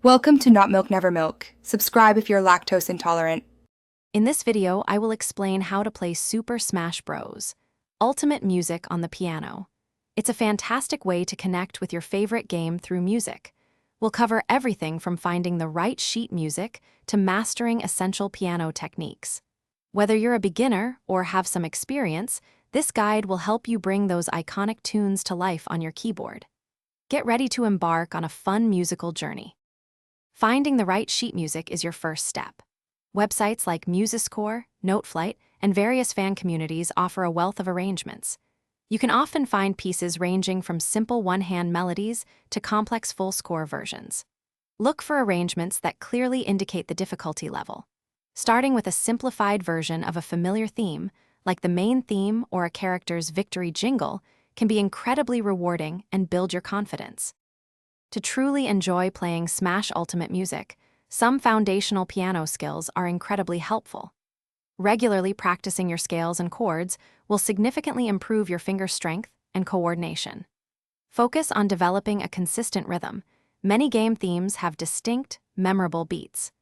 Welcome to Not Milk Never Milk. Subscribe if you're lactose intolerant. In this video, I will explain how to play Super Smash Bros. Ultimate music on the piano. It's a fantastic way to connect with your favorite game through music. We'll cover everything from finding the right sheet music to mastering essential piano techniques. Whether you're a beginner or have some experience, this guide will help you bring those iconic tunes to life on your keyboard. Get ready to embark on a fun musical journey. Finding the right sheet music is your first step. Websites like Musiscore, Noteflight, and various fan communities offer a wealth of arrangements. You can often find pieces ranging from simple one-hand melodies to complex full-score versions. Look for arrangements that clearly indicate the difficulty level. Starting with a simplified version of a familiar theme, like the main theme or a character's victory jingle, can be incredibly rewarding and build your confidence. To truly enjoy playing Smash Ultimate music, some foundational piano skills are incredibly helpful. Regularly practicing your scales and chords will significantly improve your finger strength and coordination. Focus on developing a consistent rhythm. Many game themes have distinct, memorable beats.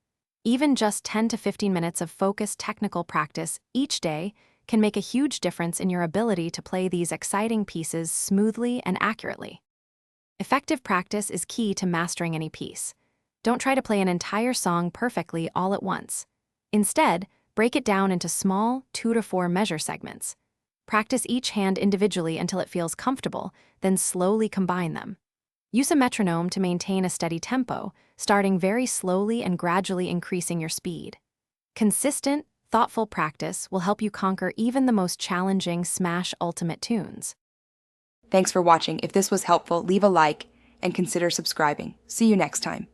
Even just 10 to 15 minutes of focused technical practice each day can make a huge difference in your ability to play these exciting pieces smoothly and accurately. Effective practice is key to mastering any piece. Don't try to play an entire song perfectly all at once. Instead, break it down into small 2 to 4 measure segments. Practice each hand individually until it feels comfortable, then slowly combine them. Use a metronome to maintain a steady tempo, starting very slowly and gradually increasing your speed. Consistent, thoughtful practice will help you conquer even the most challenging Smash Ultimate tunes. Thanks for watching. If this was helpful, leave a like and consider subscribing. See you next time.